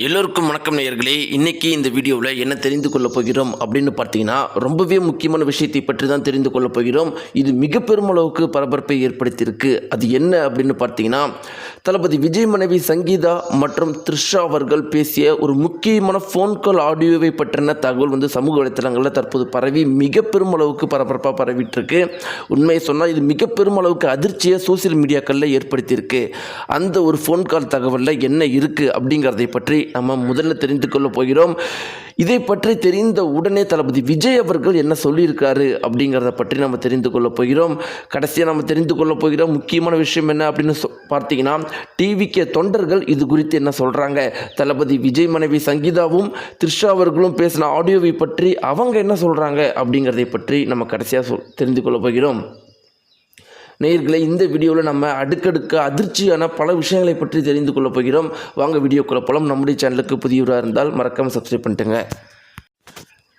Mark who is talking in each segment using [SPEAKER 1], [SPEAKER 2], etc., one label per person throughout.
[SPEAKER 1] எல்லோருக்கும் வணக்கம் நேயர்களே. இன்றைக்கி இந்த வீடியோவில் என்ன தெரிந்து கொள்ளப் போகிறோம் அப்படின்னு பார்த்தீங்கன்னா, ரொம்பவே முக்கியமான விஷயத்தை பற்றி தான் தெரிந்து கொள்ளப் போகிறோம். இது மிக பெருமளவுக்கு பரபரப்பை ஏற்படுத்தியிருக்கு. அது என்ன அப்படின்னு பார்த்தீங்கன்னா, தளபதி விஜய் மனைவி சங்கீதா மற்றும் த்ரிஷா அவர்கள் பேசிய ஒரு முக்கியமான ஃபோன் கால் ஆடியோவை பற்றின தகவல் சமூக வலைத்தளங்களில் தற்போது பரவி மிக பெருமளவுக்கு பரபரப்பாக பரவிட்டுருக்கு. உண்மையை சொன்னால் இது மிக பெருமளவுக்கு அதிர்ச்சியை சோசியல் மீடியாக்களில் ஏற்படுத்தியிருக்கு. அந்த ஒரு ஃபோன் கால் தகவலில் என்ன இருக்குது அப்படிங்கிறதை பற்றி நம்ம முதல்ல தெரிந்து கொள்ள போகிறோம். இதை பற்றி தெரிந்த உடனே தளபதி விஜய் அவர்கள் என்ன சொல்லியிருக்காரு அப்படிங்கிறத பற்றி நம்ம தெரிந்து கொள்ள போகிறோம். கடைசியாக நம்ம தெரிந்து கொள்ள போகிறோம் முக்கியமான விஷயம் என்ன அப்படின்னு பார்த்தீங்கன்னா, டிவிக்கு தொண்டர்கள் இது குறித்து என்ன சொல்கிறாங்க, தளபதி விஜய் மனைவி சங்கீதாவும் த்ரிஷா அவர்களும் பேசின ஆடியோவை பற்றி அவங்க என்ன சொல்கிறாங்க அப்படிங்கிறதை பற்றி நம்ம கடைசியாக தெரிந்து கொள்ள போகிறோம். நேயர்களே, இந்த வீடியோவில் நம்ம அடுக்கடுக்க அதிர்ச்சியான பல விஷயங்களை பற்றி தெரிந்து கொள்ளப் போகிறோம். வாங்க வீடியோக்குள்ள போகலாம். நம்முடைய சேனலுக்கு புதியவராக இருந்தால் மறக்காமல் சப்ஸ்கிரைப் பண்ணிட்டுங்க.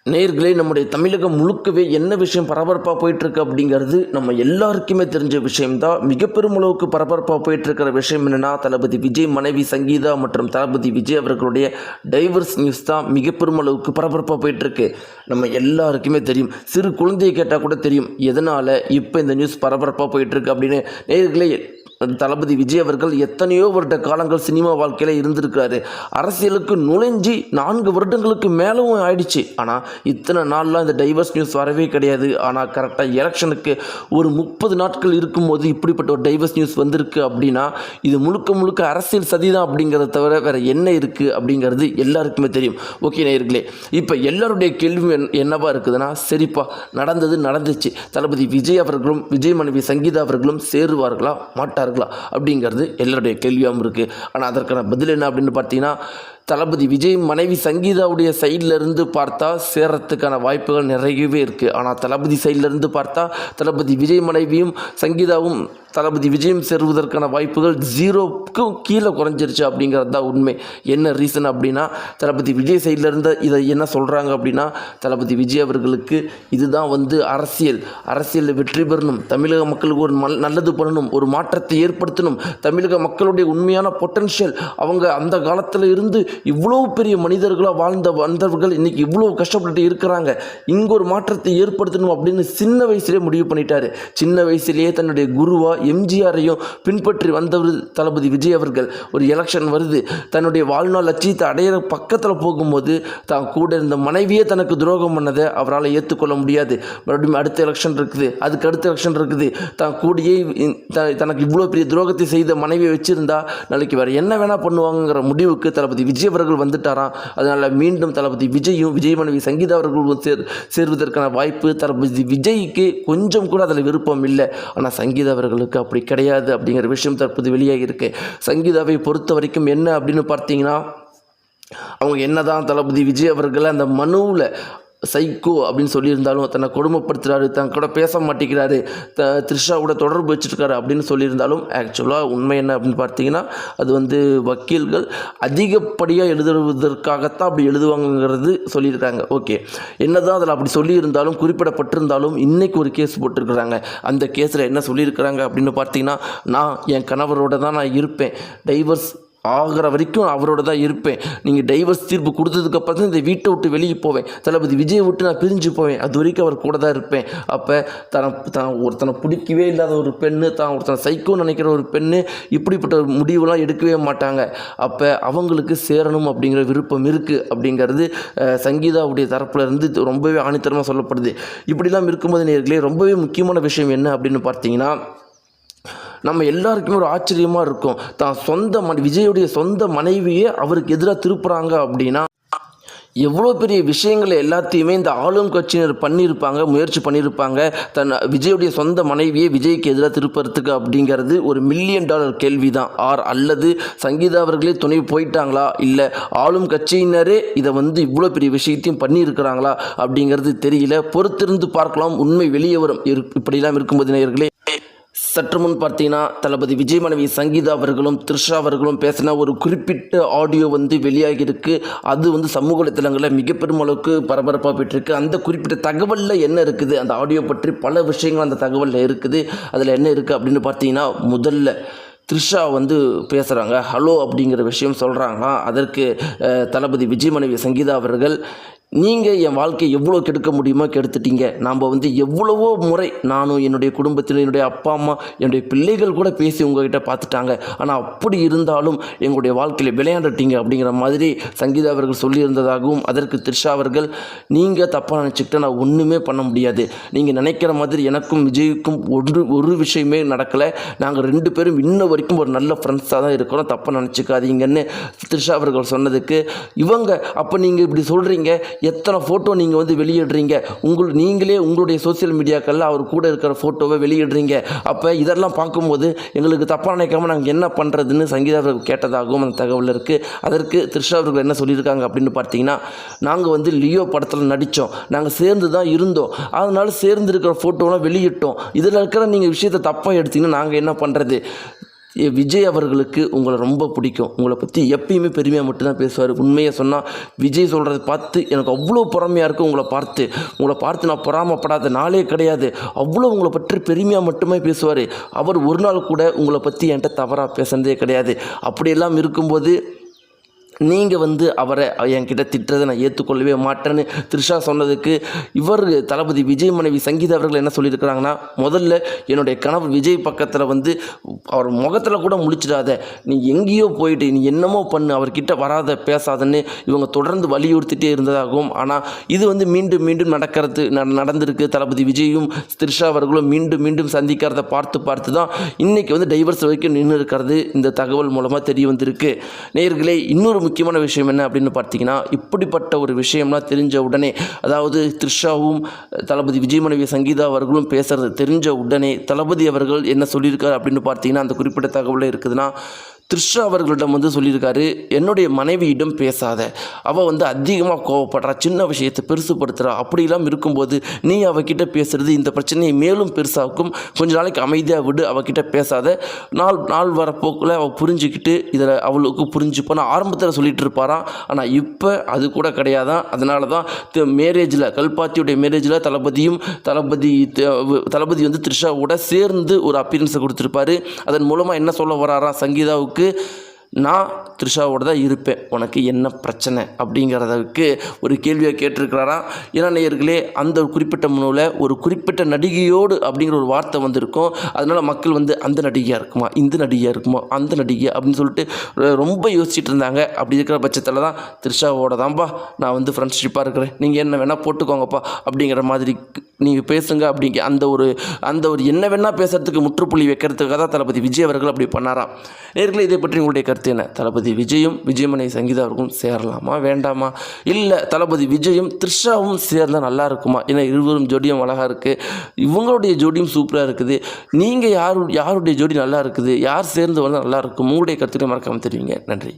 [SPEAKER 1] நேயர்களே, நம்முடைய தமிழகம் முழுக்கவே என்ன விஷயம் பரபரப்பாக போயிட்டுருக்கு அப்படிங்கிறது நம்ம எல்லாருக்குமே தெரிஞ்ச விஷயம்தான். மிக பெருமளவுக்கு பரபரப்பாக போயிட்டுருக்கிற விஷயம் என்னென்னா, தளபதி விஜய் மனைவி சங்கீதா மற்றும் தளபதி விஜய் அவர்களுடைய டைவர்ஸ் நியூஸ் தான் மிக பெருமளவுக்கு பரபரப்பாக போயிட்டுருக்கு. நம்ம எல்லாருக்குமே தெரியும், சிறு குழந்தையை கேட்டால் கூட தெரியும் எதனால் இப்போ இந்த நியூஸ் பரபரப்பாக போயிட்டுருக்கு அப்படின்னு. நேயர்களே, தளபதி விஜய் அவர்கள் எத்தனையோ வருட காலங்கள் சினிமா வாழ்க்கையில் இருந்திருக்கிறாரு. அரசியலுக்கு நுழைஞ்சி 4 வருடங்களுக்கு மேலும் ஆயிடுச்சு. ஆனால் இத்தனை நாள்லாம் இந்த டைவர்ஸ் நியூஸ் வரவே கிடையாது. ஆனால் கரெக்டாக எலெக்ஷனுக்கு ஒரு 30 நாட்கள் இருக்கும்போது இப்படிப்பட்ட ஒரு டைவர்ஸ் நியூஸ் வந்திருக்கு அப்படின்னா, இது முழுக்க முழுக்க அரசியல் சதிதான் அப்படிங்கிறத தவிர வேறு என்ன இருக்குது அப்படிங்கிறது எல்லாருக்குமே தெரியும். ஓகே நேயர்களே, இப்போ எல்லாருடைய கேள்வி என்னவா இருக்குதுன்னா, சரிப்பா நடந்துச்சு, தளபதி விஜய் அவர்களும் விஜய் மனைவி சங்கீதா அவர்களும் சேருவார்களா மாட்டார்களா அப்படிங்கிறது எல்லாருடைய கேள்வியாகவும் இருக்குது. ஆனால் அதற்கான பதில் என்ன அப்படின்னு பார்த்தீங்கன்னா, தளபதி விஜய் மனைவி சங்கீதாவுடைய சைட்லேருந்து பார்த்தா சேரத்துக்கான வாய்ப்புகள் நிறையவே இருக்குது. ஆனால் தளபதி சைட்லேருந்து பார்த்தா தளபதி விஜய் மனைவியும் சங்கீதாவும் தளபதி விஜயம் சேருவதற்கான வாய்ப்புகள் 0க்கும் கீழே குறைஞ்சிருச்சு அப்படிங்கிறது தான் உண்மை. என்ன ரீசன் அப்படின்னா, தளபதி விஜய் சைட்லேருந்து இதை என்ன சொல்கிறாங்க அப்படின்னா, தளபதி விஜய் அவர்களுக்கு இதுதான் அரசியலில் வெற்றி பெறணும், தமிழக மக்களுக்கு ஒரு நல்லது பண்ணணும், ஒரு மாற்றத்தை ஏற்படுத்தணும், தமிழக மக்களுடைய உண்மையான பொட்டன்ஷியல், அவங்க அந்த காலத்தில் இருந்து இவ்வளோ பெரிய மனிதர்களாக வந்தவர்கள் இன்றைக்கி இவ்வளோ கஷ்டப்பட்டு இருக்கிறாங்க, இங்கே ஒரு மாற்றத்தை ஏற்படுத்தணும் அப்படின்னு சின்ன வயசுலேயே முடிவு பண்ணிட்டாரு. சின்ன வயசுலேயே தன்னுடைய குருவா எம்ஜிஆரையும் பின்பற்றி வந்தவர் தளபதி விஜய் அவர்கள். ஒரு எலெக்ஷன் வருது, தன்னுடைய வாழ்நாள் லட்சியத்தை அடையிற பக்கத்தில் போகும்போது தான் கூட இருந்த மனைவியே தனக்கு துரோகம் பண்ணதை அவரால் ஏற்றுக்கொள்ள முடியாது. மறுபடியும் அடுத்த எலெக்ஷன் இருக்குது, அதுக்கு அடுத்த எலெக்ஷன் இருக்குது, தான் கூடியே தனக்கு இவ்வளோ பெரிய துரோகத்தை செய்த மனைவியை வச்சுருந்தா நாளைக்கு வேறு என்ன வேணால் பண்ணுவாங்கிற முடிவுக்கு தளபதி விஜய் அவர்கள் வந்துட்டாராம். அதனால் மீண்டும் தளபதி விஜயும் விஜய் மனைவி சங்கீதா அவர்களும் சேர்வதற்கான வாய்ப்பு. தளபதி விஜய்க்கு கொஞ்சம் கூட அதில் விருப்பம் இல்லை. ஆனால் சங்கீதா அவர்களுக்கு அப்படி கிடையாது அப்படிங்கிற விஷயம் தற்போது வெளியாகி இருக்கு. சங்கீதாவை பொறுத்த வரைக்கும் என்ன அப்படின்னு பார்த்தீங்கன்னா, அவங்க என்னதான் தளபதி விஜய் அவர்கள் அந்த மனுவில் சைக்கோ அப்படின்னு சொல்லியிருந்தாலும், தன்னை கொடுமைப்படுத்துகிறாரு, தன் கூட பேச மாட்டேங்கிறாரு, த்ரிஷாவோட தொடர்பு வச்சுருக்காரு அப்படின்னு சொல்லியிருந்தாலும், ஆக்சுவலாக உண்மை என்ன அப்படின்னு பார்த்தீங்கன்னா, அது வக்கீல்கள் அதிகப்படியாக எழுதுவதற்காகத்தான் அப்படி எழுதுவாங்கிறது சொல்லியிருக்காங்க. ஓகே, என்னதான் அதில் அப்படி சொல்லியிருந்தாலும், குறிப்பிடப்பட்டிருந்தாலும், இன்றைக்கி ஒரு கேஸ் போட்டிருக்கிறாங்க. அந்த கேஸில் என்ன சொல்லியிருக்கிறாங்க அப்படின்னு பார்த்தீங்கன்னா, நான் என் கணவரோட தான் நான் இருப்பேன், டைவர்ஸ் ஆகிற வரைக்கும் அவரோட தான் இருப்பேன், நீங்கள் டைவர்ஸ் தீர்ப்பு கொடுத்ததுக்கப்புறம் தான் இந்த வீட்டை விட்டு வெளியே போவேன், தளபதி விஜயை விட்டு நான் பிரிஞ்சு போவேன், அது வரைக்கும் அவர் கூட தான் இருப்பேன். அப்போ ஒருத்தனை பிடிக்கவே இல்லாத ஒரு பெண்ணு, ஒருத்தனை சைக்கோன்னு நினைக்கிற ஒரு பெண்ணு இப்படிப்பட்ட முடிவுலாம் எடுக்கவே மாட்டாங்க. அப்போ அவங்களுக்கு சேரணும் அப்படிங்கிற விருப்பம் இருக்குது அப்படிங்கிறது சங்கீதாவுடைய தரப்பில் இருந்து ரொம்பவே ஆணித்தரமாக சொல்லப்படுது. இப்படிலாம் இருக்கும்போது நேர்களே, ரொம்பவே முக்கியமான விஷயம் என்ன அப்படின்னு பார்த்தீங்கன்னா, நம்ம எல்லாருக்குமே ஒரு ஆச்சரியமாக இருக்கும், தான் விஜயுடைய சொந்த மனைவியே அவருக்கு எதிராக திருப்புறாங்க அப்படின்னா எவ்வளோ பெரிய விஷயங்களை எல்லாத்தையுமே இந்த ஆளும் கட்சியினர் முயற்சி பண்ணியிருப்பாங்க, விஜயுடைய சொந்த மனைவியை விஜய்க்கு எதிராக திருப்பறதுக்கு அப்படிங்கிறது ஒரு $1 மில்லியன் கேள்வி தான். அல்லது சங்கீதா அவர்களே துணை போயிட்டாங்களா, இல்லை ஆளும் கட்சியினரே இதை இவ்வளோ பெரிய விஷயத்தையும் பண்ணியிருக்கிறாங்களா அப்படிங்கிறது தெரியல. பொறுத்திருந்து பார்க்கலாம், உண்மை வெளியே வரும். இப்படிலாம் இருக்கும்போது நேயர்களே, சற்று முன் பார்த்தீங்கன்னா, தளபதி விஜய் மனைவி சங்கீதா அவர்களும் த்ரிஷா அவர்களும் பேசின ஒரு குறிப்பிட்ட ஆடியோ வெளியாகியிருக்கு. அது சமூக வலைத்தளங்களில் மிக பெருமளவுக்கு பரபரப்பாக போயிட்டுருக்கு. அந்த குறிப்பிட்ட தகவலில் என்ன இருக்குது, அந்த ஆடியோ பற்றி பல விஷயங்கள் அந்த தகவலில் இருக்குது. அதில் என்ன இருக்குது அப்படின்னு பார்த்தீங்கன்னா, முதல்ல த்ரிஷா வந்து பேசுகிறாங்க, ஹலோ அப்படிங்கிற விஷயம் சொல்கிறாங்களாம். அதற்கு தளபதி விஜய் மனைவி சங்கீதா அவர்கள், நீங்கள் என் வாழ்க்கையை எவ்வளோ கெடுக்க முடியுமோ கெடுத்துட்டீங்க. நாம் வந்து எவ்வளவோ முறை நானும் என்னுடைய குடும்பத்தில் என்னுடைய அப்பா அம்மா என்னுடைய பிள்ளைகள் கூட பேசி உங்ககிட்ட பார்த்துட்டாங்க. ஆனால் அப்படி இருந்தாலும் எங்களுடைய வாழ்க்கையில் விளையாண்டுட்டீங்க அப்படிங்கிற மாதிரி சங்கீதா அவர்கள் சொல்லியிருந்ததாகவும், அதற்கு த்ரிஷா அவர்கள், நீங்கள் தப்பாக நினச்சிக்கிட்ட நான் ஒன்றுமே பண்ண முடியாது. நீங்கள் நினைக்கிற மாதிரி எனக்கும் விஜய்க்கும் ஒரு விஷயமே நடக்கலை. நாங்கள் 2 பேரும் இன்ன வரைக்கும் ஒரு நல்ல ஃப்ரெண்ட்ஸாக தான் இருக்கிறோம். தப்பாக நினச்சிக்காதீங்கன்னு த்ரிஷா அவர்கள் சொன்னதுக்கு இவங்க, அப்போ நீங்கள் இப்படி சொல்கிறீங்க, எத்தனை ஃபோட்டோ நீங்கள் வந்து வெளியிடுறீங்க, நீங்களே உங்களுடைய சோசியல் மீடியாக்களில் அவர் கூட இருக்கிற ஃபோட்டோவை வெளியிடுறீங்க. அப்போ இதெல்லாம் பார்க்கும்போது எங்களுக்கு தப்பாக நினைக்காம நாங்கள் என்ன பண்ணுறதுன்னு சங்கீதா அவர்கள் கேட்டதாகவும் அந்த தகவல் இருக்குது. அதற்கு த்ரிஷா அவர்கள் என்ன சொல்லியிருக்காங்க அப்படின்னு பார்த்தீங்கன்னா, நாங்கள் வந்து லியோ படத்தில் நடித்தோம், நாங்கள் சேர்ந்து தான் இருந்தோம், அதனால சேர்ந்து இருக்கிற ஃபோட்டோலாம் வெளியிட்டோம். இதில் இருக்கிற நீங்கள் விஷயத்தை தப்பாக எடுத்தீங்கன்னா நாங்கள் என்ன பண்ணுறது? விஜய் அவர்களுக்கு உங்களை ரொம்ப பிடிக்கும். உங்களை பற்றி எப்பயுமே பெருமையாக மட்டும்தான் பேசுவார். உண்மையை சொன்னால் விஜய் சொல்கிறத பார்த்து எனக்கு அவ்வளோ பொறாமையாக இருக்குது. உங்களை பார்த்து நான் பொறாமப்படாத நாளே கிடையாது. அவ்வளோ உங்களை பற்றி பெருமையாக மட்டுமே பேசுவார். அவர் ஒரு நாள் கூட உங்களை பற்றி என்கிட்ட தவறாக பேசுனதே கிடையாது. அப்படியெல்லாம் இருக்கும்போது நீங்கள் வந்து அவரை என்கிட்ட திட்டுறதை நான் ஏற்றுக்கொள்ளவே மாட்டேன்னு த்ரிஷா சொன்னதுக்கு இவர் தளபதி விஜய் மனைவி சங்கீதா அவர்கள் என்ன சொல்லியிருக்கிறாங்கன்னா, முதல்ல என்னுடைய கணவர் விஜய் பக்கத்தில் வந்து அவர் முகத்தில் கூட முழிச்சிடாத, நீ எங்கேயோ போயிட்டு நீ என்னமோ பண்ணு, அவர்கிட்ட வராத பேசாதன்னு இவங்க தொடர்ந்து வலியுறுத்திட்டே இருந்ததாகவும், ஆனால் இது வந்து மீண்டும் மீண்டும் நடந்திருக்கு. தளபதி விஜயும் த்ரிஷா அவர்களும் மீண்டும் மீண்டும் சந்திக்கிறத பார்த்து தான் இன்றைக்கி வந்து டைவர்ஸ் வரைக்கும் நின்று இருக்கிறது இந்த தகவல் மூலமாக தெரிய வந்திருக்கு. நேயர்களே, இன்னொரு முக்கியமான விஷயம் என்ன அப்படின்னு பார்த்தீங்கன்னா, இப்படிப்பட்ட ஒரு விஷயம்லாம் தெரிஞ்ச உடனே, அதாவது த்ரிஷாவும் தளபதி விஜய் மனைவி சங்கீதா அவர்களும் பேசுகிறது தெரிஞ்ச உடனே தளபதி அவர்கள் என்ன சொல்லியிருக்காரு அப்படின்னு பார்த்தீங்கன்னா, அந்த குறிப்பிட்ட தகவல் இருக்குதுன்னா, த்ரிஷா அவர்களிடம் வந்து சொல்லியிருக்காரு, என்னுடைய மனைவியிடம் பேசாத, அவள் வந்து அதிகமாக கோவப்படுறா, சின்ன விஷயத்தை பெருசுப்படுத்துகிறா, அப்படிலாம் இருக்கும்போது நீ அவகிட்ட பேசுகிறது இந்த பிரச்சனையை மேலும் பெருசாக்கும், கொஞ்ச நாளைக்கு அமைதியாக விடு, அவகிட்ட பேசாத, நாள் வரப்போக்கில் அவள் புரிஞ்சுக்கிட்டு இதில் அவளுக்கு புரிஞ்சுப்பான்னு ஆரம்பத்தில் சொல்லிட்டு இருப்பாராம். ஆனால் இப்போ அது கூட கிடையாதான். அதனால தான் மேரேஜில் கல்பாத்தியுடைய மேரேஜில் தளபதி வந்து த்ரிஷாவோட சேர்ந்து ஒரு அப்பீரன்ஸை கொடுத்துருப்பாரு. அதன் மூலமாக என்ன சொல்ல வராராம் சங்கீதாவுக்கு, நான் த்ரிஷாவோட தான் இருப்பேன், உனக்கு என்ன பிரச்சனை அப்படிங்கிறதுக்கு ஒரு கேள்வியாக கேட்டிருக்கிறாராம். ஏன்னா நேயர்களே, அந்த ஒரு குறிப்பிட்ட மனுவில் ஒரு குறிப்பிட்ட நடிகையோடு அப்படிங்கிற ஒரு வார்த்தை வந்திருக்கும். அதனால் மக்கள் வந்து அந்த நடிகையாக இருக்குமா, இந்த நடிகையாக இருக்குமா, அந்த நடிகை அப்படின்னு சொல்லிட்டு ரொம்ப யோசிச்சுட்டு இருந்தாங்க. அப்படி இருக்கிற பட்சத்தில் தான் த்ரிஷாவோட தான்ப்பா நான் வந்து ஃப்ரெண்ட்ஷிப்பாக இருக்கிறேன், நீங்கள் என்ன வேணால் போட்டுக்கோங்கப்பா அப்படிங்கிற மாதிரி நீங்கள் பேசுங்க அப்படிங்க அந்த ஒரு என்ன வேணால் பேசுகிறதுக்கு முற்றுப்புள்ளி வைக்கிறதுக்காக தான் தளபதி விஜய் அவர்கள் அப்படி பண்ணாராம். நேயர்களே, இதை பற்றி உங்களுடைய கருத்து என்ன? தளபதி விஜயும் விஜய் மனைவி சங்கீதா அவர்களும் சேரலாமா வேண்டாமா? இல்லை தளபதி விஜயும் த்ரிஷாவும் சேர்ந்தால் நல்லா இருக்குமா? ஏன்னா இருவரும் ஜோடியும் அழகாக இருக்குது, இவங்களுடைய ஜோடியும் சூப்பராக இருக்குது. நீங்கள் யாருடைய ஜோடி நல்லா இருக்குது, யார் சேர்ந்து வந்தால் நல்லா இருக்கும்? உங்களுடைய கருத்துக்களை மறக்காமல் தெரிவிங்க. நன்றி.